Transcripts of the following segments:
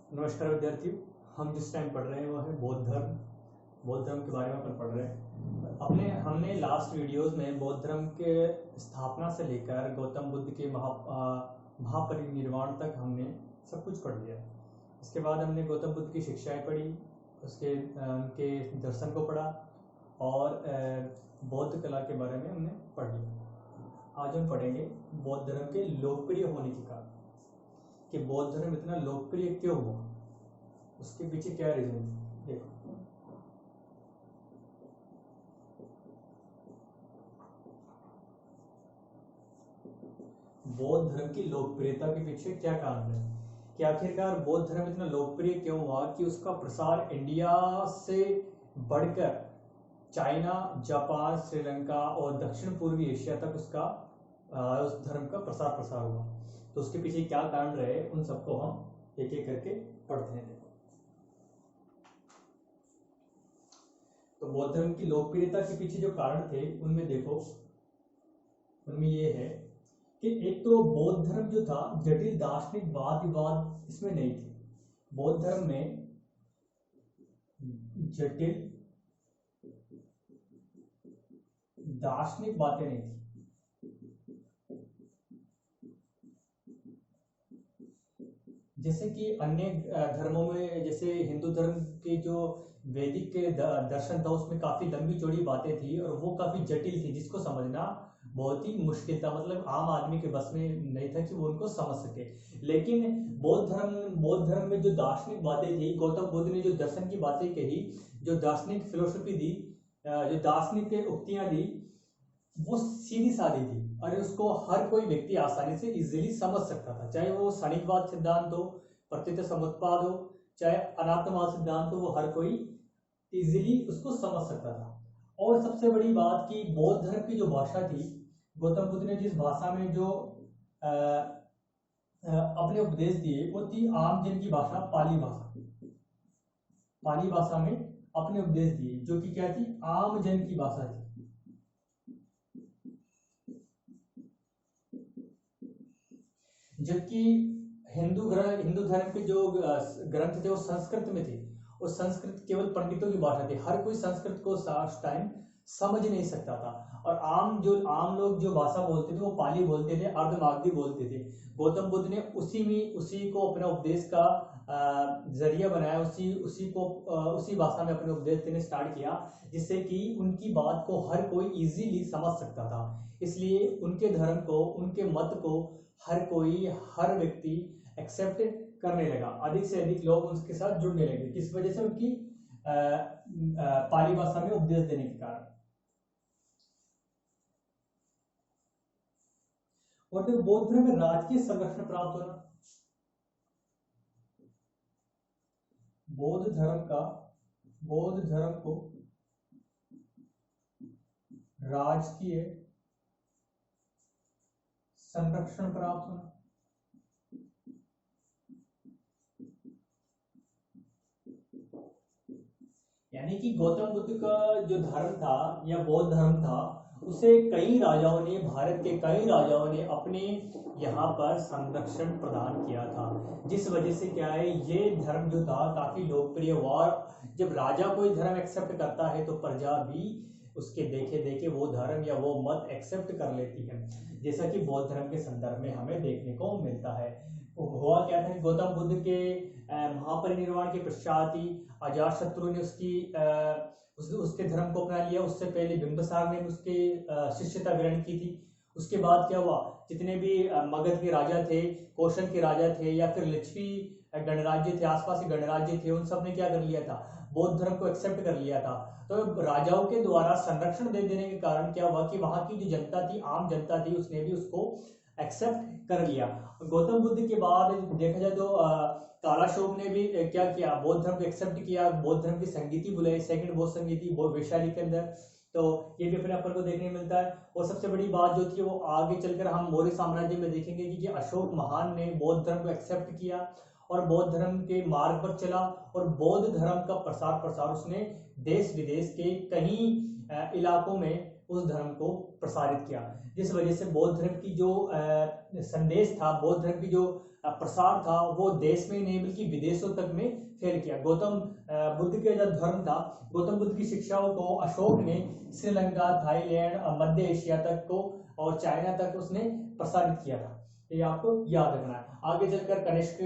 नमस्कार विद्यार्थियों। हम जिस टाइम पढ़ रहे हैं वो है बौद्ध धर्म के बारे में अपन पढ़ रहे हैं। हमने लास्ट वीडियोस में बौद्ध धर्म के स्थापना से लेकर गौतम बुद्ध के महापरिनिर्वाण तक हमने सब कुछ पढ़ लिया। इसके बाद हमने गौतम बुद्ध की शिक्षाएं पढ़ी, उनके दर्शन को पढ़ा और बौद्ध कला के बारे में हमने पढ़ लिया। आज हम पढ़ेंगे बौद्ध धर्म के लोकप्रिय होने के कारण, कि बौद्ध धर्म इतना लोकप्रिय क्यों हुआ, उसके पीछे क्या रीजन है। देखो, बौद्ध धर्म की लोकप्रियता के पीछे क्या कारण है कि आखिरकार बौद्ध धर्म इतना लोकप्रिय क्यों हुआ कि उसका प्रसार इंडिया से बढ़कर चाइना, जापान, श्रीलंका और दक्षिण पूर्वी एशिया तक उस धर्म का प्रसार हुआ। तो उसके पीछे क्या कारण रहे, उन सबको हम एक एक करके पढ़ते हैं। तो बौद्ध धर्म की लोकप्रियता के पीछे जो कारण थे उनमें ये है कि एक तो बौद्ध धर्म जो था जटिल दार्शनिक वाद विवाद इसमें नहीं थे। बौद्ध धर्म में जटिल दार्शनिक बातें नहीं थी। जैसे कि अन्य धर्मों में, जैसे हिंदू धर्म के जो वैदिक के दर्शन था उसमें काफी लंबी चौड़ी बातें थी और वो काफी जटिल थी, जिसको समझना बहुत ही मुश्किल था। मतलब आम आदमी के बस में नहीं था कि वो उनको समझ सके। लेकिन बौद्ध धर्म में जो दार्शनिक बातें थी, गौतम बुद्ध ने जो दर्शन की बातें कही, जो दार्शनिक फिलोसफी दी, जो दार्शनिक उक्तियां दी, वो सीधी सादी थी और उसको हर कोई व्यक्ति आसानी से इजीली समझ सकता था। चाहे वो क्षणिकवाद सिद्धांत हो, प्रतीत समुत्पाद हो, चाहे अनात्मवाद सिद्धांत हो, वो हर कोई इजीली उसको समझ सकता था। और सबसे बड़ी बात कि बौद्ध धर्म की जो भाषा थी, गौतम बुद्ध ने जिस भाषा में जो अपने उपदेश दिए वो थी आम जन की भाषा, पाली भाषा में अपने उपदेश दिए, जो कि क्या थी, आम जन की भाषा थी। जबकि हिंदू धर्म के जो ग्रंथ थे वो संस्कृत में थे और संस्कृत केवल पंडितों की भाषा थी। हर कोई संस्कृत को उस टाइम समझ नहीं सकता था और आम लोग जो भाषा बोलते थे वो पाली बोलते थे, अर्धमागधी बोलते थे। गौतम बुद्ध ने उसी को अपना उपदेश का जरिया बनाया, उसी भाषा में अपने उपदेश देने स्टार्ट किया, जिससे कि उनकी बात को हर कोई इजीली समझ सकता था। इसलिए उनके धर्म को, उनके मत को हर व्यक्ति एक्सेप्ट करने लगा। अधिक से अधिक लोग उनके साथ जुड़ने लगे, किस वजह से, उनकी पाली भाषा में उपदेश देने के कारण। और फिर बौद्ध धर्म में राजकीय संरक्षण प्राप्त होना। बौद्ध धर्म को राजकीय संरक्षण प्राप्त होना। यानी कि गौतम बुद्ध का जो धर्म था या बौद्ध धर्म था, उसे भारत के कई राजाओं ने अपने यहाँ पर संरक्षण प्रदान किया था। जिस वजह से क्या है, ये धर्म जो था काफी लोकप्रिय हुआ। जब राजा कोई धर्म एक्सेप्ट करता है तो प्रजा भी उसके देखे वो धर्म या वो मत एक्सेप्ट कर लेती है, जैसा कि बौद्ध धर्म के संदर्भ में हमें देखने को मिलता है। हुआ क्या था कि गौतम बुद्ध के महापरिनिर्वाण के पश्चात ही अजातशत्रु ने उसके धर्म को अपना लिया। उससे पहले बिंबिसार ने उसके शिष्यता ग्रहण की थी। उसके बाद क्या हुआ, जितने भी मगध के राजा थे, कौशल के राजा थे या फिर लिच्छवी गणराज्य थे, आसपास के गणराज्य थे, उन सब ने क्या कर लिया था, बौद्ध धर्म को एक्सेप्ट कर लिया था। तो राजाओं के द्वारा संरक्षण दे देने के कारण क्या हुआ कि वहां की जो जनता थी, आम जनता थी, उसने भी उसको एक्सेप्ट कर लिया। गौतम बुद्ध के बाद देखा जाए तो कालाशोक ने भी क्या किया, बौद्ध धर्म को एक्सेप्ट किया। बौद्ध धर्म की संगीति बुलाई, सेकंड बौद्ध संगीति वैशाली के अंदर। तो ये भी अपने अपन को देखने मिलता है। और सबसे बड़ी बात जो थी वो आगे चलकर हम मौर्य साम्राज्य में देखेंगे कि अशोक महान ने बौद्ध धर्म को एक्सेप्ट किया और बौद्ध धर्म के मार्ग पर चला और बौद्ध धर्म का प्रसार उसने देश विदेश के कई इलाकों में उस धर्म को प्रसारित किया, जिस वजह से बौद्ध धर्म की जो संदेश था, बौद्ध धर्म की जो प्रसार था, वो देश में नहीं बल्कि विदेशों तक में फैल किया। गौतम बुद्ध का जो धर्म था, गौतम बुद्ध की शिक्षाओं को अशोक ने श्रीलंका, थाईलैंड, मध्य एशिया तक को और चाइना तक उसने प्रसारित किया था। ये आपको याद रखना है। आगे चलकर कनिष्क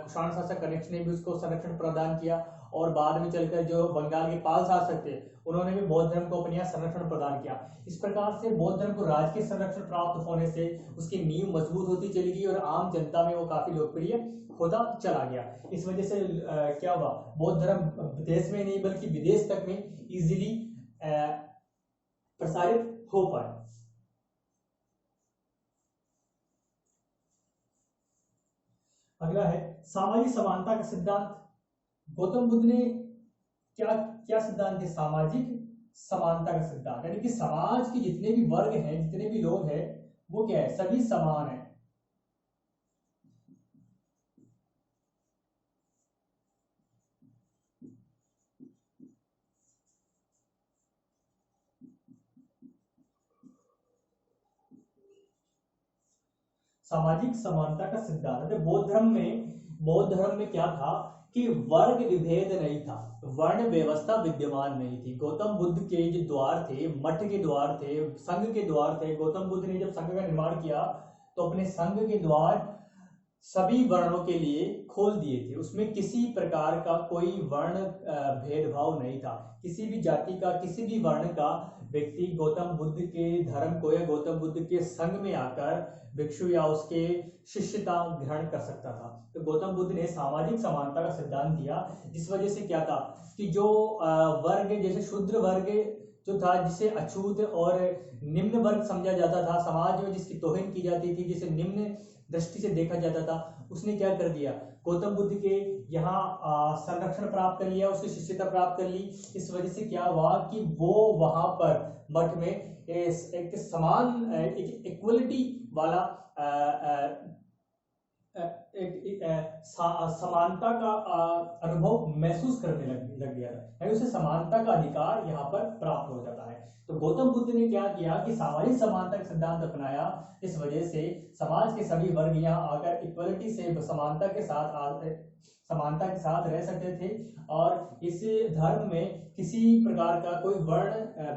कुषाण शासक कनिष्क ने भी उसको संरक्षण प्रदान किया, और बाद में चलकर जो बंगाल के पाल शासक थे उन्होंने भी बौद्ध धर्म को अपने यहाँ संरक्षण प्रदान किया। इस प्रकार से बौद्ध धर्म को राजकीय संरक्षण प्राप्त होने से उसकी नींव मजबूत होती चली गई और आम जनता में वो काफी लोकप्रिय होता चला गया। इस वजह से क्या हुआ, बौद्ध धर्म देश में नहीं बल्कि विदेश तक में इजीली प्रसारित हो पाए। अगला है सामाजिक समानता का सिद्धांत। गौतम बुद्ध ने क्या क्या सिद्धांत दिया? सामाजिक समानता का सिद्धांत, यानी कि समाज के जितने भी वर्ग हैं, जितने भी लोग हैं, वो क्या है, सभी समान है। सामाजिक समानता का सिद्धांत। बौद्ध धर्म में क्या था कि वर्ग विभेद नहीं था, वर्ण व्यवस्था विद्यमान नहीं थी। गौतम बुद्ध के जो द्वार थे, मठ के द्वार थे, संघ के द्वार थे। गौतम बुद्ध ने जब संघ का निर्माण किया तो अपने संघ के द्वार सभी वर्णों के लिए खोल दिए थे। उसमें किसी प्रकार का कोई वर्ण भेदभाव नहीं था। किसी भी जाति का, किसी भी वर्ण का व्यक्ति गौतम बुद्ध के धर्म को या गौतम बुद्ध के संघ में आकर भिक्षु या उसके शिष्यता ग्रहण कर सकता था। तो गौतम बुद्ध ने सामाजिक समानता का सिद्धांत दिया, जिस वजह से क्या था कि जो वर्ग, जैसे शूद्र वर्ग जो था, जिसे अछूत और निम्न वर्ग समझा जाता था, समाज में जिसकी तौहीन की जाती थी, जिसे निम्न दृष्टि से देखा जाता था, उसने क्या कर दिया, गौतम बुद्ध के यहाँ संरक्षण प्राप्त कर लिया, उसकी शिष्यता प्राप्त कर ली। इस वजह से क्या हुआ कि वो वहां पर मठ में एक समान, एक इक्वलिटी वाला समानता का अनुभव महसूस करने लग गया था, यानी उसे समानता का अधिकार यहाँ पर प्राप्त हो जाता है। तो गौतम बुद्ध ने क्या किया कि सामाजिक समानता का सिद्धांत अपनाया। इस वजह से समाज के सभी वर्ग यहाँ आकर इक्वलिटी से समानता के साथ रह सकते थे, और इस धर्म में किसी प्रकार का कोई वर्ण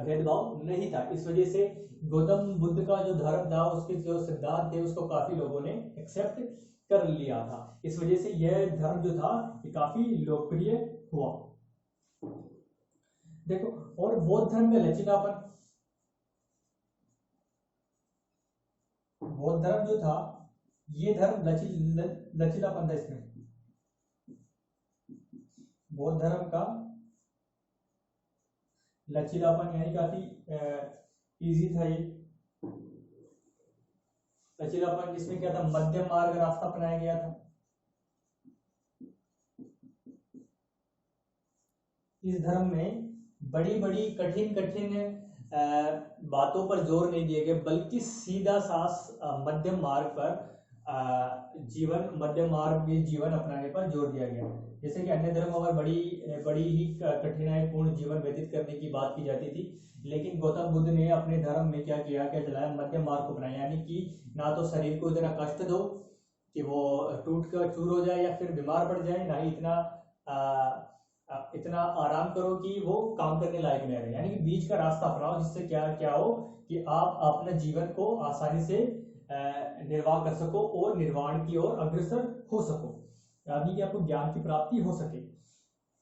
भेदभाव नहीं था। इस वजह से गौतम बुद्ध का जो धर्म था, उसके जो सिद्धांत थे, उसको काफी लोगों ने एक्सेप्ट कर लिया था। इस वजह से यह धर्म जो था ये काफी लोकप्रिय हुआ। देखो, और बौद्ध धर्म में लचीलापन, बौद्ध धर्म जो था ये धर्म लचीलापन था। इसमें बौद्ध धर्म का लचीलापन यानी काफी इजी था ये लचीलापन, जिसमें क्या था, मध्यम मार्ग रास्ता अपनाया गया था। इस धर्म में बड़ी बड़ी कठिन बातों पर जोर नहीं दिया गया, बल्कि सीधा सास मध्यम मार्ग पर मध्यम मार्ग में जीवन अपनाने पर जोर दिया गया। जैसे कि अन्य धर्मों में बड़ी ही कठिनाईपूर्ण जीवन व्यतीत करने की बात की जाती थी, लेकिन गौतम बुद्ध ने अपने धर्म में क्या चलाया, मध्यम मार्ग को अपनाया। यानी कि ना तो शरीर को इतना कष्ट दो कि वो टूट कर चूर हो जाए या फिर बीमार पड़ जाए, ना ही इतना आराम करो कि वो काम करने लायक न रहे। यानी कि बीच का रास्ता अपनाओ, जिससे क्या हो कि आप अपने जीवन को आसानी से निर्वाह कर सको और निर्वाण की ओर अग्रसर हो सको, यानी कि आपको ज्ञान की प्राप्ति हो सके।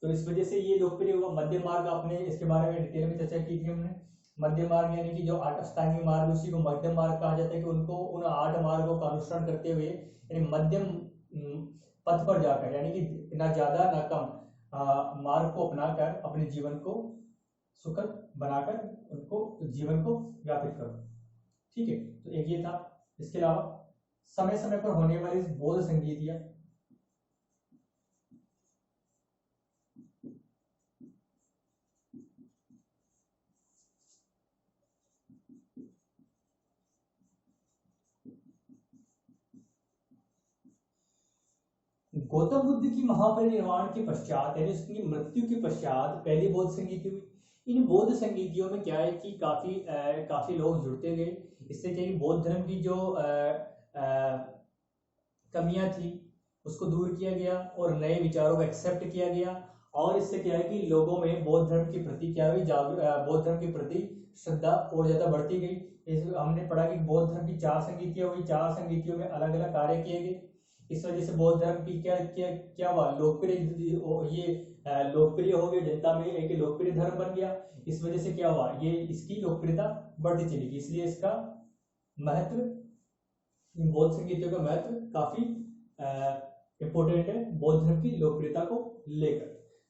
तो इस वजह से ये लोकप्रिय हुआ। मध्य मार्ग, आपने इसके बारे में डिटेल में चर्चा की थी हमने। मध्य मार्ग यानी कि जो 8 अष्टांगी मार्ग, उसी को मध्यम मार्ग कहा जाता है कि उनको उन 8 मार्गों का अनुसरण करते हुए, यानी मध्यम पथ पर जाकर, यानी कि ना ज्यादा ना कम मार्ग को अपनाकर अपने जीवन को सुखद बनाकर उनको जीवन को व्यापित करो। ठीक है, तो एक ये था। इसके अलावा समय समय पर होने वाली बौद्ध संगीतियां, गौतम बुद्ध की महापरिनिर्वाण के पश्चात, यानी उसकी मृत्यु के पश्चात पहली बौद्ध संगीति हुई। इन बौद्ध संगीतियों में क्या है कि काफी लोग जुड़ते गए। इससे क्या है कि बौद्ध धर्म की जो कमियां थी उसको दूर किया गया और नए विचारों को एक्सेप्ट किया गया। और इससे क्या है कि लोगों में बौद्ध धर्म के प्रति क्या हुई, बौद्ध धर्म के प्रति श्रद्धा और ज्यादा बढ़ती गई। हमने पढ़ा कि बौद्ध धर्म की 4 संगीतियां हुई, 4 संगीतियों में अलग अलग कार्य किए गए। इस वजह से बौद्ध धर्म की क्या क्या क्या हुआ, लोकप्रिय, ये लोकप्रिय हो गया, जनता में एक लोकप्रिय धर्म बन गया। इस वजह से क्या हुआ, ये इसकी लोकप्रियता बढ़ती चली गई। इसलिए इसका महत्व, इन बौद्ध संगीतियों का महत्व काफी इंपॉर्टेंट है बौद्ध धर्म की लोकप्रियता को लेकर।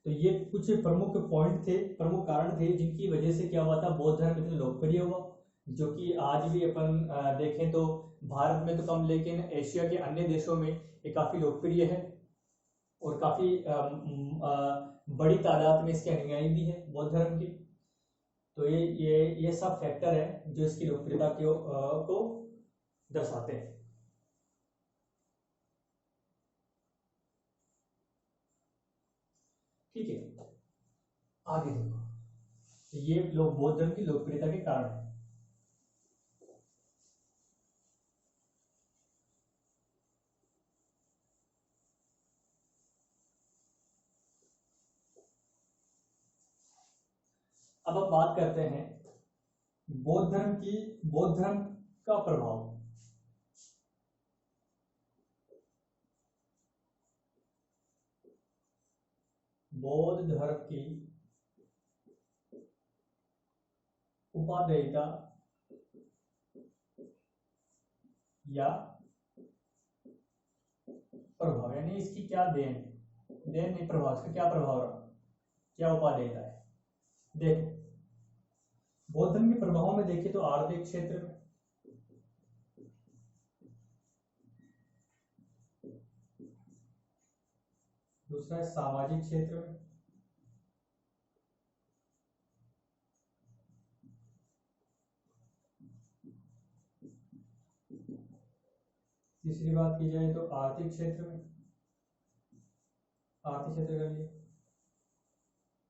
तो ये कुछ प्रमुख पॉइंट थे, प्रमुख कारण थे जिनकी वजह से क्या हुआ था, बौद्ध धर्म इतना लोकप्रिय हुआ, जो कि आज भी अपन देखें तो भारत में तो कम लेकिन एशिया के अन्य देशों में ये काफी लोकप्रिय है और काफी बड़ी तादाद में इसके अनुयायी भी है बौद्ध धर्म के। तो ये सब फैक्टर है जो इसकी लोकप्रियता को दर्शाते हैं। ठीक है, आगे देखो, ये लोग बौद्ध धर्म की लोकप्रियता के कारण है। अब हम बात करते हैं बौद्ध धर्म का प्रभाव। बौद्ध धर्म की उपादेयता या प्रभाव, यानी इसकी क्या देन नहीं, प्रभाव, इसका क्या प्रभाव रहा, क्या उपादेयता है। देखो, बौद्ध धर्म के प्रभाव में देखिए तो आर्थिक क्षेत्र में, दूसरा है सामाजिक क्षेत्र में, तीसरी बात की जाए तो आर्थिक क्षेत्र में, आर्थिक क्षेत्र कर लिए,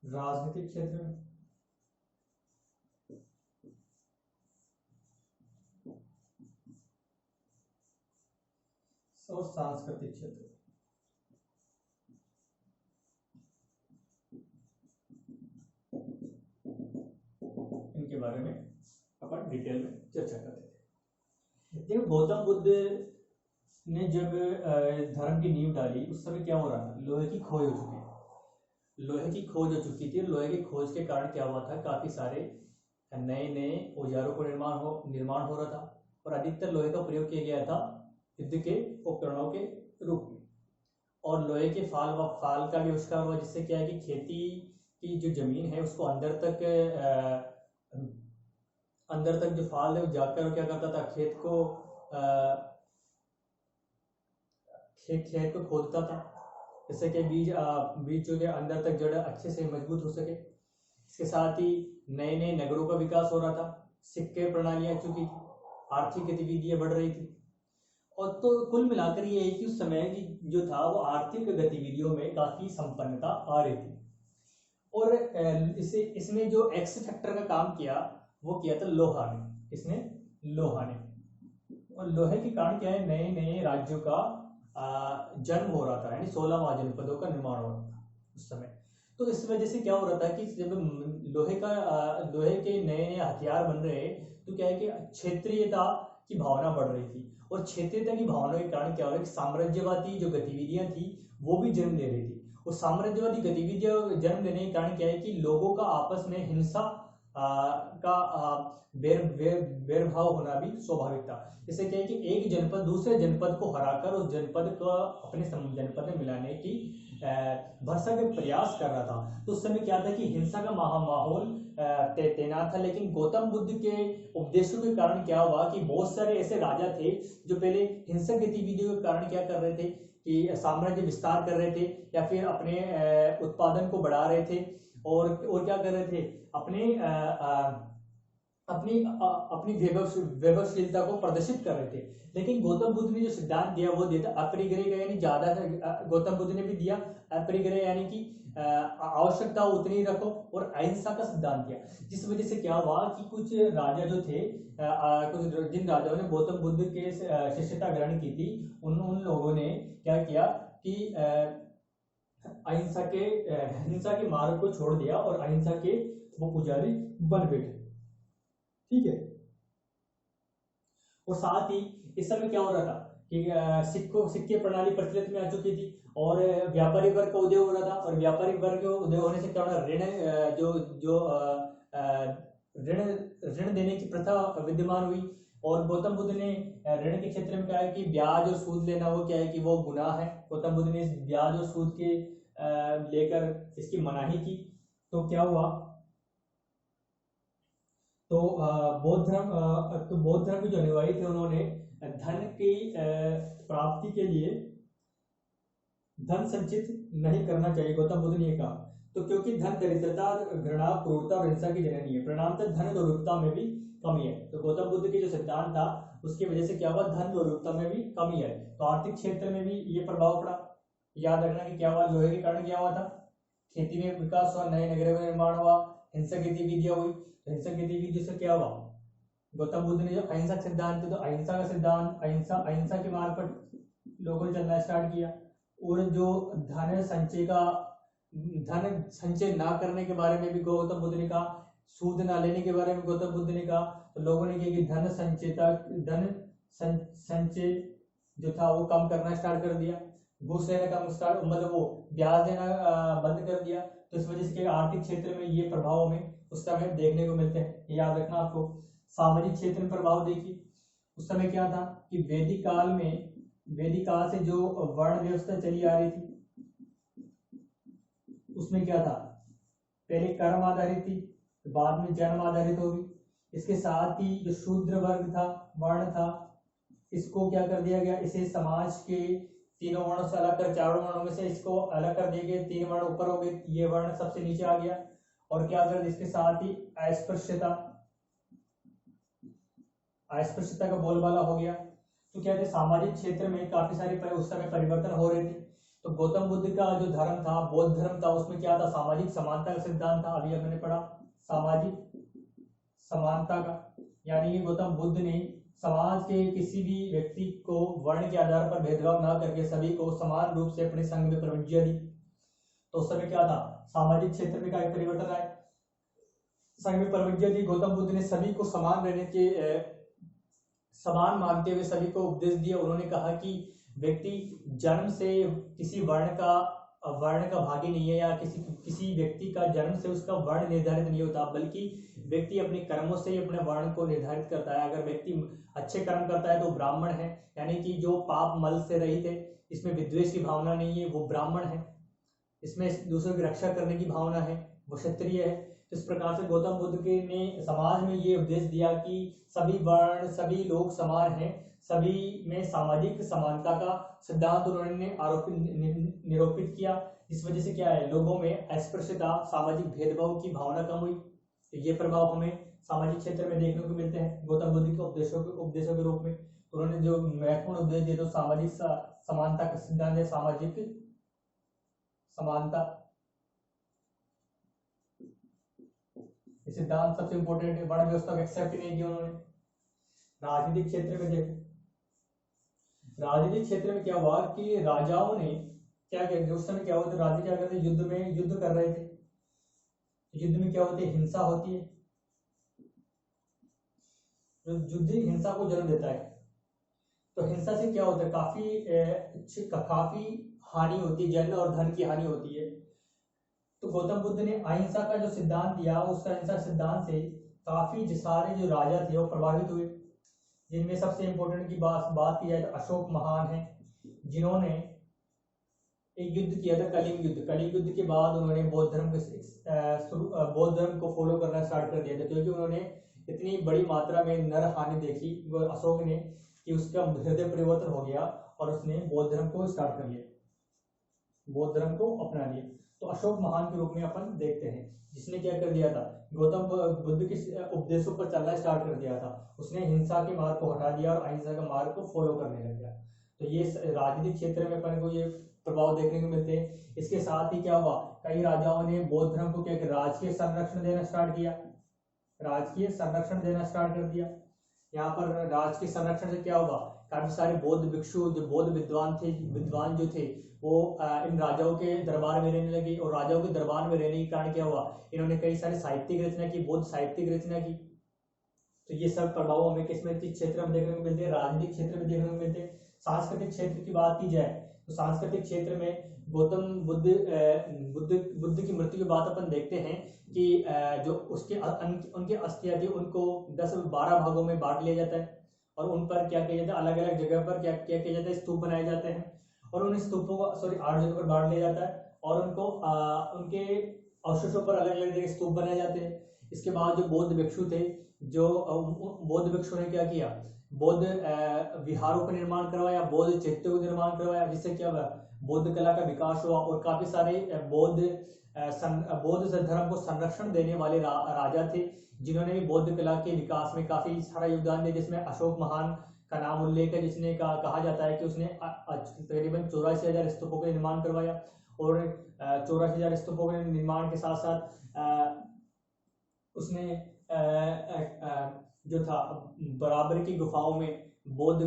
राजनीतिक क्षेत्र में, और सांस्कृतिक क्षेत्र। इनके बारे में अपन डिटेल में चर्चा करते थे। देखो, गौतम बुद्ध ने जब धर्म की नींव डाली उस समय क्या हो रहा था, लोहे की खोज हो चुकी है, लोहे की खोज हो चुकी थी। लोहे की खोज के कारण क्या हुआ था, काफी सारे नए नए औजारों को निर्माण हो रहा था और अधिकतर लोहे का प्रयोग किया गया था युद्ध के उपकरणों के रूप में। और लोहे के फाल का भी आविष्कार हुआ, जिससे क्या है कि खेती की जो जमीन है उसको अंदर तक जो फाल है वो जाकर क्या करता था, खेत को खोदता था, जिससे कि बीज जो है अंदर तक जड़ अच्छे से मजबूत हो सके। इसके साथ ही नए नए नगरों का विकास हो रहा था, सिक्के प्रणालियां, चूंकि आर्थिक गतिविधियां बढ़ रही थी। और तो कुल मिलाकर ये है कि उस समय जो था वो आर्थिक गतिविधियों में काफी संपन्नता आ रही थी। और इसमें जो एक्स फैक्टर का काम किया वो किया था लोहा ने, और लोहे के कारण क्या है, नए नए राज्यों का जन्म हो रहा था, यानी 16वां जनपदों का निर्माण हो रहा था उस समय। तो इस वजह से क्या हो रहा था कि जब लोहे के नए नए हथियार बन रहे, तो क्या है कि क्षेत्रीयता की भावना बढ़ रही थी। और क्षेत्रीयता की भावना के कारण क्या हो रहा है कि साम्राज्यवादी जो गतिविधियां थी वो भी जन्म ले रही थी। और साम्राज्यवादी गतिविधियां जन्म लेने के कारण क्या है कि लोगों का आपस में हिंसा का बैरभाव होना भी स्वाभाविक था। जैसे क्या है कि एक जनपद दूसरे जनपद को हराकर उस जनपद को अपने जनपद में मिलाने की भरसक प्रयास कर रहा था। तो उस समय क्या था कि हिंसा का माहौल तैनात था। लेकिन गौतम बुद्ध के उपदेशों के कारण क्या हुआ कि बहुत सारे ऐसे राजा थे जो पहले हिंसक गतिविधियों के कारण क्या कर रहे थे कि साम्राज्य विस्तार कर रहे थे या फिर अपने उत्पादन को बढ़ा रहे थे और क्या कर रहे थे, अपने अपनी वैभवशीलता को प्रदर्शित कर रहे थे। लेकिन गौतम बुद्ध ने जो सिद्धांत दिया वो दिया था अपरिग्रह का, यानी ज्यादा गौतम बुद्ध ने भी दिया अपरिग्रह, यानी कि आवश्यकता उतनी ही रखो, और अहिंसा का सिद्धांत दिया। जिस वजह से क्या हुआ कि कुछ राजा जो थे, कुछ जिन राजाओं ने गौतम बुद्ध के शिष्यता ग्रहण की थी, उन लोगों ने क्या किया कि हिंसा के मार्ग को छोड़ दिया और अहिंसा के वो पुजारी बन बैठे। ठीक है। और साथ ही इस समय क्या हो रहा था कि सिक्के प्रणाली प्रचलित में आ चुकी थी और व्यापारी वर्ग का उदय हो रहा था, और व्यापारिक वर्ग के उदय होने से क्या हो रहा, ऋण जो जो ऋण ऋण देने की प्रथा विद्यमान हुई। और गौतम बुद्ध ने ऋण के क्षेत्र में क्या है कि ब्याज और सूद लेना वो क्या है कि वो गुनाह है। गौतम बुद्ध ने इस ब्याज और सूद के लेकर इसकी मनाही की। तो क्या हुआ, तो बौद्ध धर्म के जो अनुयायी थे उन्होंने धन की प्राप्ति के लिए धन संचित नहीं करना चाहिए, गौतम बुद्ध ने कहा। तो क्योंकि धन दरिद्रता, घृणा, क्रूरता और हिंसा की जननी है, परिणामतः धन दुर्भिक्षता में भी कमी है। तो गौतम बुद्ध के जो सिद्धांत था उसकी वजह से क्या हुआ, धन दुर्भिक्षता में भी कमी है। तो आर्थिक क्षेत्र में भी ये प्रभाव पड़ा। याद रखना कि क्या हुआ, लोहे के कारण क्या हुआ था, खेती में विकास हुआ, नए नगरों का निर्माण हुआ, हिंसक गतिविधियां हुई। हिंसक गतिविधि से क्या हुआ, गौतम बुद्ध ने जो अहिंसा सिद्धांत, तो अहिंसा का सिद्धांत, अहिंसा के मार्ग पर लोगों ने चलना स्टार्ट किया। और जो धन संचय ना करने के बारे में भी गौतम बुद्ध ने कहा, सूद ना लेने के बारे में गौतम बुद्ध ने कहा। तो लोगों ने किया कि धन संचय जो था वो कम करना स्टार्ट कर दिया, घूस लेना कम स्टार्ट, मतलब वो ब्याज देना बंद कर दिया। तो इस वजह से आर्थिक क्षेत्र में ये प्रभाव हमें उस समय देखने को मिलते हैं, याद रखना आपको। सामाजिक क्षेत्र में प्रभाव देखिए, उस समय क्या था कि वैदिक काल से जो वर्ण व्यवस्था चली आ रही थी उसमें क्या था, पहले कर्म आधारित थी, बाद में जन्म आधारित होगी। इसके साथ ही जो शूद्र वर्ग था, वर्ण था, इसको क्या कर दिया गया, इसे समाज के तीनों वर्णों से अलग कर, चारों वर्णों में से इसको अलग कर दिए गए, 3 वर्ण ऊपर हो गए, ये वर्ण सबसे नीचे आ गया। और क्या कर, इसके साथ ही अस्पृश्यता का बोलबाला हो गया। तो क्या थे, सामाजिक क्षेत्र में काफी सारे उस समय परिवर्तन हो रहे थे। तो गौतम बुद्ध का जो धर्म था, बौद्ध धर्म था, उसमें क्या था, सामाजिक समानता का सिद्धांत था। अभी हमने पढ़ा सामाजिक समानता का, यानी कि गौतम बुद्ध ने समाज के किसी भी व्यक्ति को वर्ण के आधार पर भेदभाव ना करके सभी को समान रूप से अपने संघ में प्रविष्टियां दी। तो उस समय क्या था, सामाजिक क्षेत्र में क्या परिवर्तन आए, संघ में प्रविष्टियां दी। गौतम बुद्ध ने सभी को समान रहने के समान मानते हुए सभी को उपदेश दिया। उन्होंने कहा कि व्यक्ति जन्म से किसी वर्ण का भागी नहीं है, या किसी व्यक्ति का जन्म से उसका वर्ण निर्धारित नहीं होता, बल्कि व्यक्ति अपने कर्मों से ही अपने वर्ण को निर्धारित करता है। अगर व्यक्ति अच्छे कर्म करता है तो ब्राह्मण है, यानी कि जो पाप मल से रहित है, इसमें विद्वेष की भावना नहीं है, वो ब्राह्मण है। इसमें दूसरों की रक्षा करने की भावना है, वो क्षत्रिय है। इस प्रकार से गौतम बुद्ध के ने समाज में ये उपदेश दिया कि सभी वर्ण, सभी लोग समान हैं, सभी में सामाजिक समानता का सिद्धांत उन्होंने निरूपित किया। इस वजह से क्या है, लोगों में अस्पृश्यता, सामाजिक भेदभाव की भावना कम हुई। तो ये प्रभाव हमें सामाजिक क्षेत्र में देखने को मिलते हैं गौतम बुद्ध के उपदेशों के रूप में। उन्होंने जो महत्वपूर्ण उपदेश दिए तो सामाजिक समानता का सिद्धांत है, सामाजिक समानता सिद्धांत सबसे इंपॉर्टेंट है। वर्ण व्यवस्था को एक्सेप्ट नहीं किया उन्होंने। राजनीतिक क्षेत्र में देखो, राजनीतिक क्षेत्र में क्या हुआ कि राजाओं ने क्या किया, उस समय क्या होता, राजा क्या करते, युद्ध कर रहे थे। युद्ध में क्या होती है, हिंसा होती है, जो युद्ध हिंसा को जन्म देता है। तो हिंसा से क्या होता है, काफी हानि होती है, जन और धन की हानि होती है। तो गौतम बुद्ध ने अहिंसा का जो सिद्धांत दिया, उस अहिंसा सिद्धांत से काफी सारे जो राजा थे वो प्रभावित हुए। जिनमें सबसे इंपॉर्टेंट की बात की जाए तो अशोक महान है, जिन्होंने एक युद्ध किया था, कलिंग युद्ध। कलिंग युद्ध के बाद उन्होंने बौद्ध धर्म को फॉलो करना स्टार्ट कर दिया था, क्योंकि उन्होंने इतनी बड़ी मात्रा में नरहानि देखी अशोक ने कि उसका हृदय परिवर्तन हो गया और उसने बौद्ध धर्म को स्टार्ट कर लिया, बौद्ध धर्म को अपना लिया। तो अशोक महान के रूप में अपन देखते हैं, जिसने क्या कर दिया था, गौतम बुद्ध के उपदेशों पर चलना स्टार्ट कर दिया था। उसने हिंसा के मार्ग को हटा दिया और अहिंसा के मार्ग को फॉलो करने लग गया। तो ये राजनीतिक क्षेत्र में अपन को ये प्रभाव देखने को मिलते हैं। इसके साथ ही क्या हुआ, कई राजाओं ने बौद्ध धर्म को क्या किया, राजकीय संरक्षण देना स्टार्ट किया, राजकीय संरक्षण देना स्टार्ट कर दिया। यहाँ पर राजकीय संरक्षण से क्या हुआ, काफी सारे बौद्ध भिक्षु, जो बौद्ध विद्वान जो थे, वो इन राजाओं के दरबार में रहने लगे, और राजाओं के दरबार में रहने के कारण क्या हुआ, इन्होंने कई सारे साहित्यिक रचना की, बौद्ध साहित्यिक रचना की। तो ये सब प्रभाव हमें किसमें क्षेत्र में देखने को मिलते हैं, राजनीतिक क्षेत्र में देखने को मिलते हैं। सांस्कृतिक क्षेत्र की बात की जाए तो सांस्कृतिक क्षेत्र में गौतम बुद्ध की मृत्यु के बाद अपन देखते हैं कि जो उसके उनके अस्थियां थी उनको 10-12 भागों में बांट लिया जाता है, और उन पर क्या किया जाता है, अलग अलग जगह पर क्या क्या किया जाता है, स्तूप बनाए जाते हैं, और उन स्तूपों को 8 जगह पर बांट लिया जाता है, और उनको उनके अवशेषों पर अलग अलग जगह स्तूप बनाए जाते हैं। इसके बाद जो बौद्ध भिक्षु थे, जो बौद्ध भिक्षु ने क्या किया, बौद्ध विहारों का निर्माण करवाया, बौद्ध चैत्यों का निर्माण करवाया, जिससे क्या हुआ, बौद्ध कला का विकास हुआ, और काफी सारे बौद्ध धर्म को संरक्षण देने वाले राजा थे, जिन्होंने भी बौद्ध कला के विकास में काफी सारा योगदान दिया, जिसमें अशोक महान का नाम उल्लेख है, जिसने कहा जाता है कि उसने तकरीबन 84,000 स्तूपों का निर्माण करवाया, और 84,000 स्तूपों के निर्माण के साथ साथ उसने जो था बराबर की गुफाओं में बौद्ध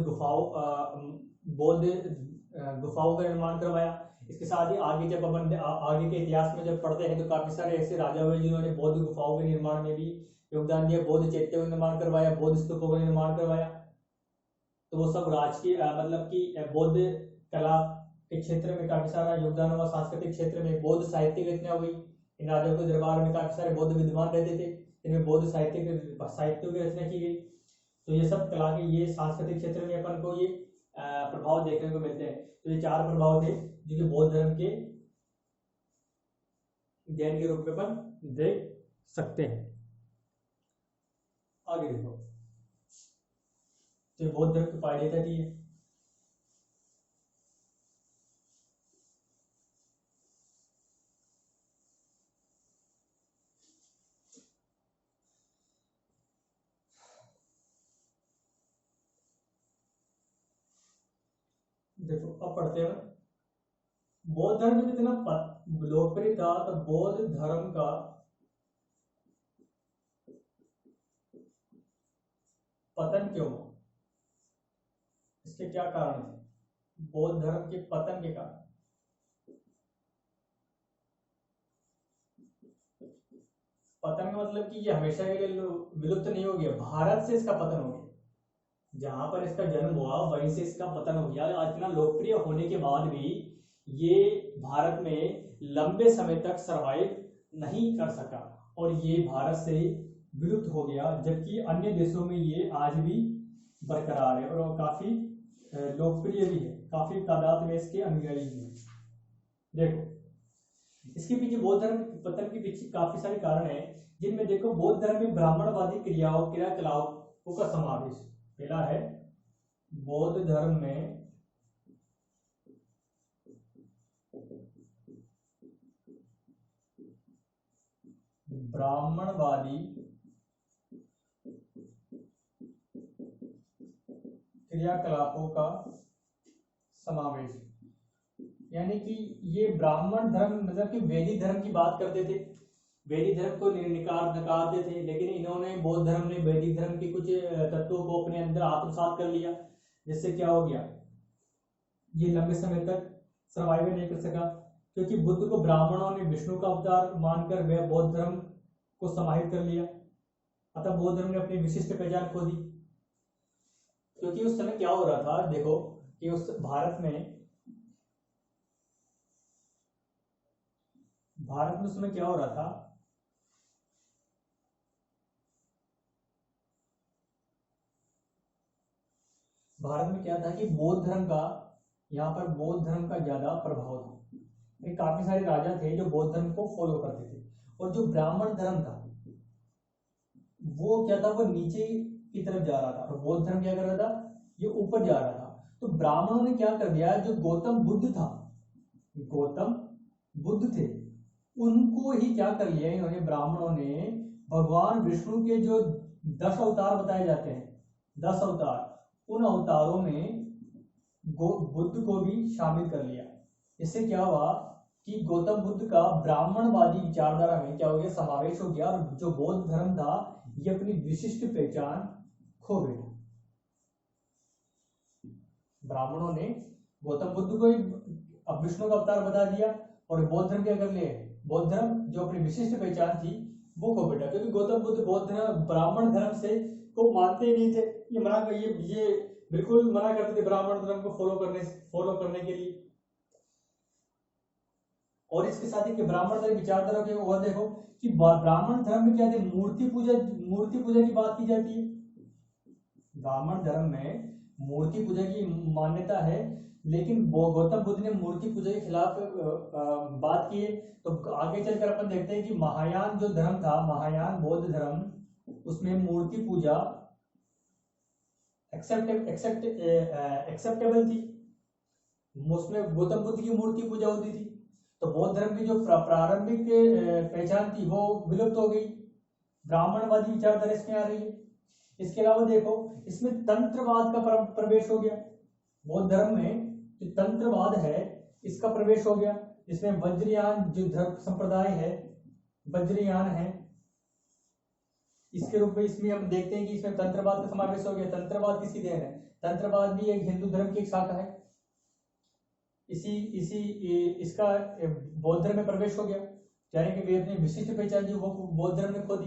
गुफाओं का निर्माण करवाया। इसके साथ ही आगे जब अपन आगे के इतिहास में जब पढ़ते हैं तो काफी सारे ऐसे राजा हुए जिन्होंने बौद्ध गुफाओं के निर्माण में भी योगदान दिया, बौद्ध चैत्यों का निर्माण करवाया, बौद्ध स्तूपों का निर्माण करवाया। तो वो सब राजकीय मतलब कि बौद्ध कला के क्षेत्र में काफी सारा योगदान हुआ। सांस्कृतिक क्षेत्र में बौद्ध साहित्यिक रचना हुई, इन राजाओं के दरबार में काफी सारे बौद्ध विद्वान रहते थे, इनमें बौद्ध साहित्यों की रचना की गई। तो ये सब कला के, ये सांस्कृतिक क्षेत्र में अपन को ये प्रभाव देखने को मिलते हैं। तो ये 4 प्रभाव थे जो कि बौद्ध धर्म के ज्ञान के रूप में अपन देख सकते हैं। आगे देखो, तो बौद्ध धर्म की पायरेता थी। देखो अब पढ़ते हैं, बौद्ध धर्म जब इतना लोकप्रिय था तो बौद्ध धर्म का पतन क्यों हुआ, इसके क्या कारण थे, बौद्ध धर्म के पतन के कारण। पतन का मतलब कि ये हमेशा के लिए विलुप्त नहीं हो गया, भारत से इसका पतन हो गया, जहां पर इसका जन्म हुआ वहीं से इसका पतन हो गया। आज इतना लोकप्रिय होने के बाद भी ये भारत में लंबे समय तक सरवाइव नहीं कर सका, और ये भारत से विलुप्त हो गया, जबकि अन्य देशों में ये आज भी बरकरार है और काफी लोकप्रिय भी है, काफी तादाद में इसके अनुयायी भी हैं। देखो इसके पीछे बौद्ध धर्म पतन के पीछे काफी सारे कारण हैं, जिनमें देखो बौद्ध धर्म में ब्राह्मणवादी क्रियाकलापों का समावेश। पहला है बौद्ध धर्म में ब्राह्मणवादी क्रियाकलापों का समावेश, यानी कि ये ब्राह्मण धर्म मतलब कि वैदिक धर्म की बात करते थे, वैदिक धर्म को नकारते थे, लेकिन इन्होंने बौद्ध धर्म ने वैदिक धर्म के कुछ तत्वों को अपने अंदर आत्मसात कर लिया, जिससे क्या हो गया, ये लंबे समय तक सर्वाइव नहीं कर सका, क्योंकि बुद्ध को ब्राह्मणों ने विष्णु का अवतार मानकर वह बौद्ध धर्म को समाहित कर लिया। अतः बौद्ध धर्म ने अपनी विशिष्ट पहचान खो दी, क्योंकि उस समय क्या हो रहा था, देखो कि उस भारत में उस समय क्या हो रहा था, भारत में क्या था कि बौद्ध धर्म का, यहाँ पर बौद्ध धर्म का ज्यादा प्रभाव था। काफी सारे राजा थे जो बौद्ध धर्म को फॉलो करते थे, और जो ब्राह्मण धर्म था वो क्या था, वो नीचे की तरफ जा रहा था, और बौद्ध धर्म क्या कर रहा था, ये ऊपर जा रहा था। तो ब्राह्मणों ने क्या कर दिया, जो गौतम बुद्ध था, गौतम बुद्ध थे, उनको ही क्या कर लिया इन्होंने, ब्राह्मणों ने भगवान विष्णु के जो 10 अवतार बताए जाते हैं, 10 अवतार, उन अवतारों में बुद्ध को भी शामिल कर लिया। इससे क्या हुआ कि गौतम बुद्ध का ब्राह्मणवादी विचारधारा में क्या हो गया, समावेश हो गया, और जो बौद्ध धर्म था ये अपनी विशिष्ट पहचान खो गया। ब्राह्मणों ने गौतम बुद्ध को ही अब विष्णु का अवतार बता दिया, और बौद्ध धर्म क्या कर लिए, बौद्ध धर्म जो अपनी विशिष्ट पहचान थी वो खो बैठा, क्योंकि गौतम बुद्ध बौद्ध धर्म ब्राह्मण धर्म से को मानते ही नहीं थे। ये मना कर ये बिल्कुल मना करते थे ब्राह्मण धर्म को फॉलो करने के लिए। और इसके साथ ही कि ब्राह्मण धर्म विचारधारा के और देखो कि ब्राह्मण धर्म में क्या थे, मूर्ति पूजा की बात की जाती है। ब्राह्मण धर्म में मूर्ति पूजा की मान्यता है, लेकिन गौतम बुद्ध ने मूर्ति पूजा के खिलाफ बात की है। तो आगे चलकर अपन देखते हैं कि महायान जो धर्म था, महायान बौद्ध धर्म, उसमें मूर्ति पूजा एक्सेप्टेबल थी, उसमें गौतम बुद्ध की मूर्ति पूजा होती थी। तो बौद्ध धर्म की जो प्रारंभिक पहचान थी वो विलुप्त हो गई, ब्राह्मणवादी विचारधारा इसमें आ रही है। इसके अलावा देखो इसमें तंत्रवाद का प्रवेश हो गया, बौद्ध धर्म में जो तंत्रवाद है इसका प्रवेश हो गया, जिसमें वज्रयान जो धर्म संप्रदाय है, वज्रयान है, इसके रूप में इसमें हम देखते हैं कि इसमें तंत्रवाद का समावेश हो गया। तंत्रवाद किसकी देन है, तंत्रवाद भी एक हिंदू धर्म की एक शाखा है, इसका बौद्ध धर्म में प्रवेश हो गया, यानी कि वे अपनी विशिष्ट पहचान जो वो बौद्ध धर्म ने खो दी।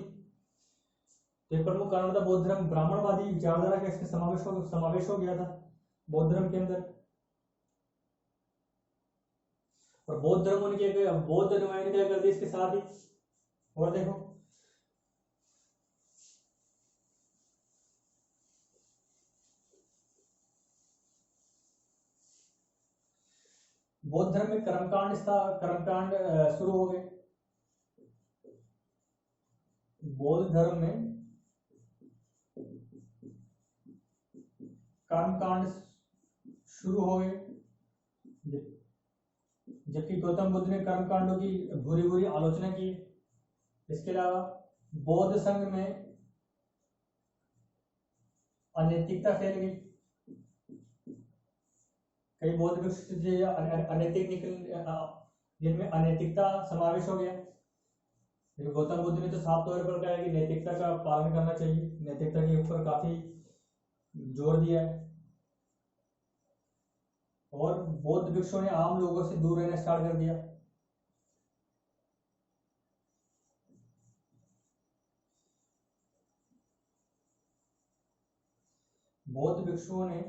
तो प्रमुख कारण था बौद्ध धर्म, ब्राह्मणवादी विचारधारा का इसमें समावेश हो गया था बौद्ध धर्म के अंदर। और बौद्ध धर्म उनके बौद्ध धर्म ने क्या कर दिया इसके साथ ही, और देखो बौद्ध धर्म में कर्मकांड शुरू हो गए। बौद्ध धर्म में कर्मकांड शुरू हो गए, जबकि गौतम बुद्ध ने कर्मकांडों की बुरी आलोचना की। इसके अलावा बौद्ध संघ में अनैतिकता फैल गई, कई बौद्ध भिक्षु अनैतिक जिनमें अनैतिकता समावेश हो गया। गौतम बुद्ध ने तो साफ तौर पर कहा है कि नैतिकता का पालन करना चाहिए, नैतिकता के ऊपर काफी जोर दिया है। और बौद्ध भिक्षुओं ने आम लोगों से दूर रहना स्टार्ट कर दिया। बौद्ध भिक्षुओं ने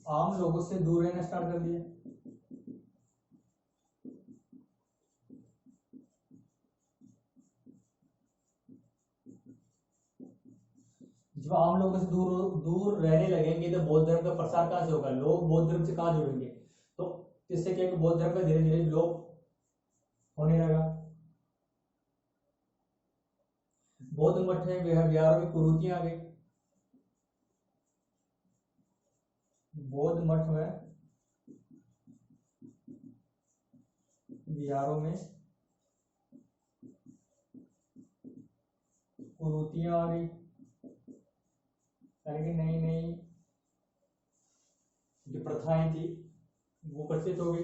आम लोगों से दूर रहना स्टार्ट कर दिया। जब आम लोगों से दूर रहने लगेंगे तो बौद्ध धर्म का प्रसार कहां से होगा, लोग बौद्ध धर्म से कहां जुड़ेंगे। तो इससे क्या कि बौद्ध धर्म का धीरे धीरे लोप होने लगा। बौद्ध मठ में विहारों में कुरीतियां आ गई। बौद्ध मठ में विहारों में कुरीतियां आ गई, यानी कि नई नई जो प्रथाएं थी वो प्रचलित हो गई,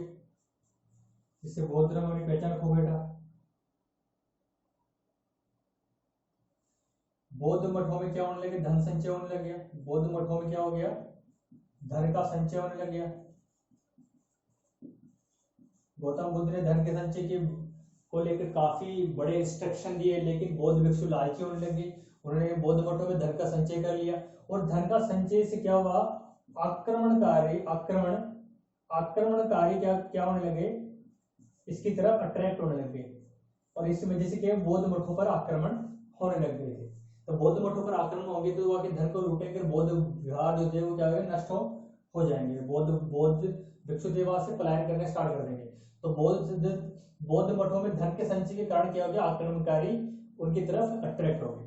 जिससे बौद्ध धर्म अपनी पहचान खो बैठा। बौद्ध मठों में क्या होने लगे, धन संचय होने लग गया। बौद्ध मठों में क्या हो गया, धन का संचय होने लग गया। गौतम बुद्ध ने धन के संचय के को लेकर काफी बड़े इंस्ट्रक्शन दिए, लेकिन बौद्ध भिक्षु लालची होने लगे। उन्होंने बौद्ध मठों में धन का संचय कर लिया, और धन का संचय से क्या हुआ, आक्रमणकारी क्या होने लगे, इसकी तरफ अट्रैक्ट होने लगे, और इस वजह से क्या बौद्ध मठों पर आक्रमण होने लग गए थे। तो बौद्ध मठों पर आक्रमण होंगे तो वहां के धन को लूटेंगे, बौद्ध विहार जो थे वो क्या होगा, नष्ट हो जाएंगे। बौद्ध भिक्षु देवास से पलायन करने स्टार्ट कर देंगे। तो बौद्ध मठों में धन के संचय के कारण क्या हो गया, आक्रमणकारी उनकी तरफ अट्रैक्ट हो गए।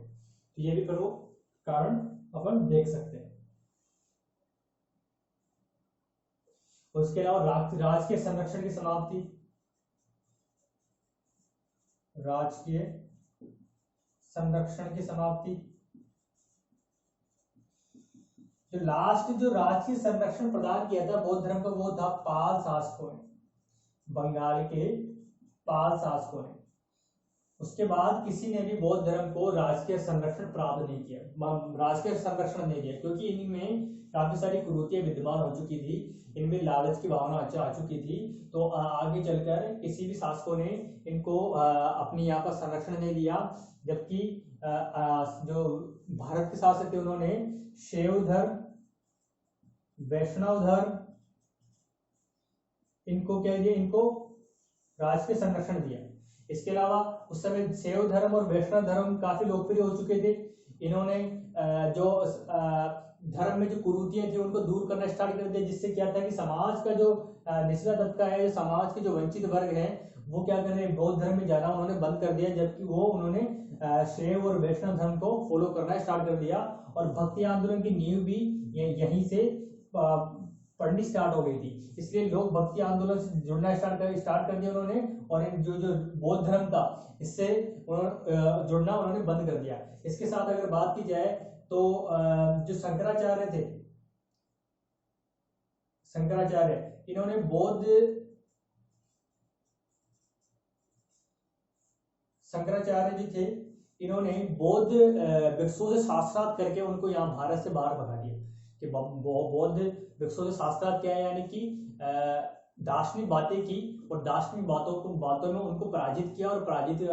तो ये भी प्रमुख कारण अपन देख सकते हैं। उसके अलावा राजकीय संरक्षण की समाप्ति, राजकीय संरक्षण की समाप्ति। जो लास्ट जो राजकीय संरक्षण प्रदान किया था बौद्ध धर्म को, वो था पाल शासकों ने, बंगाल के पाल शासकों ने। उसके बाद किसी ने भी बौद्ध धर्म को राजकीय संरक्षण प्राप्त नहीं किया, राजकीय संरक्षण नहीं दिया, क्योंकि इनमें काफी सारी कुरीतियां विद्यमान हो चुकी थी, इनमें लालच की भावना आ चुकी थी। तो आगे चलकर किसी भी शासकों ने इनको अपनी यहाँ पर संरक्षण नहीं दिया। जबकि जो भारत के शासक थे उन्होंने शैव धर्म, वैष्णव धर्म, इनको क्या दिया, इनको राजकीय संरक्षण दिया। इसके अलावा उस समय शैव धर्म और वैष्णव धर्म काफी लोकप्रिय हो चुके थे। इन्होंने जो धर्म में जो कुरीतियां थी उनको दूर करना स्टार्ट कर दिया, जिससे क्या था कि समाज का जो निचला तबका है, समाज के जो वंचित वर्ग है, वो क्या कर रहे हैं, बौद्ध धर्म में जाना उन्होंने बंद कर दिया। जबकि वो उन्होंने शैव और वैष्णव धर्म को फॉलो करना स्टार्ट कर दिया। और भक्ति आंदोलन की नींव भी यहीं से पढ़नी स्टार्ट हो गई थी। इसलिए लोग भक्ति आंदोलन से जुड़ना स्टार्ट कर दिया उन्होंने, और जो बौद्ध धर्म था इससे जुड़ना उन्होंने बंद कर दिया। इसके साथ अगर बात की जाए तो जो शंकराचार्य थे, शंकराचार्य इन्होंने शंकराचार्य जी थे, इन्होंने बौद्ध भिक्षुओं से शास्त्रार्थ करके उनको यहाँ भारत से बाहर भगा दिया। कि बौद्ध भिक्षुओं से शास्त्रार्थ क्या है, यानी कि दार्शनिक बातें की, और दार्शनिक बातों में उनको पराजित किया, और पराजित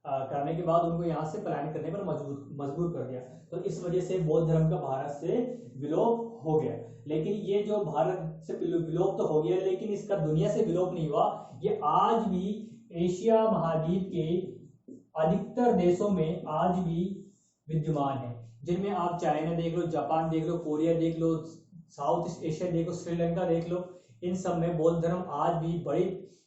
करने के बाद उनको यहाँ से पलायन करने पर मजबूर कर दिया। तो इस वजह से बौद्ध धर्म का भारत से विलोप हो गया। लेकिन ये जो भारत से विलोप तो हो गया, लेकिन इसका दुनिया से विलोप नहीं हुआ। ये आज भी एशिया महाद्वीप के अधिकतर देशों में आज भी विद्यमान है, जिनमें आप चाइना देख लो, जापान देख लो, कोरिया देख लो, साउथ ईस्ट एशिया देख लो, श्रीलंका देख लो। इन सब में बौद्ध धर्म आज भी बड़ी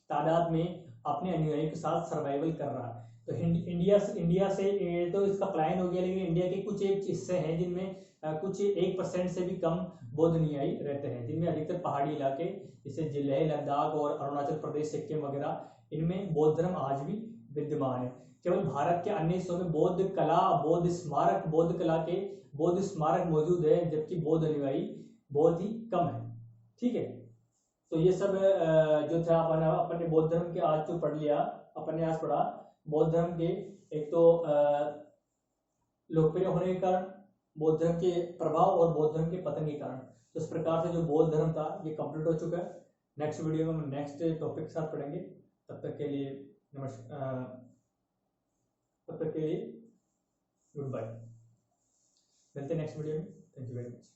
तादाद में अपने अनुयायियों के साथ सर्वाइवल कर रहा है। तो इंडिया से तो इसका पलायन हो गया, लेकिन इंडिया के कुछ एक हिस्से हैं जिनमें कुछ 1% से भी कम बौद्ध अनुयायी रहते हैं, जिनमें अधिकतर पहाड़ी इलाके जैसे लेह लद्दाख और अरुणाचल प्रदेश, सिक्किम वगैरह, इनमें बौद्ध धर्म आज भी विद्यमान है। केवल भारत के अन्य हिस्सों में बौद्ध कला, बौद्ध स्मारक, बौद्ध कला के बौद्ध स्मारक मौजूद है, जबकि बौद्ध अनुयायी बहुत ही कम है। ठीक है, तो ये सब जो था अपने बौद्ध धर्म के आज जो पढ़ लिया, अपने आज पढ़ा बौद्ध धर्म के एक तो लोकप्रिय होने के कारण, बौद्ध धर्म के प्रभाव और बौद्ध धर्म के पतन के कारण। तो इस प्रकार से जो बौद्ध धर्म था ये कंप्लीट हो चुका है। नेक्स्ट वीडियो में हम नेक्स्ट टॉपिक के साथ पढ़ेंगे। तब तक के लिए गुड बाय। मिलते हैं नेक्स्ट वीडियो में। Thank you very much.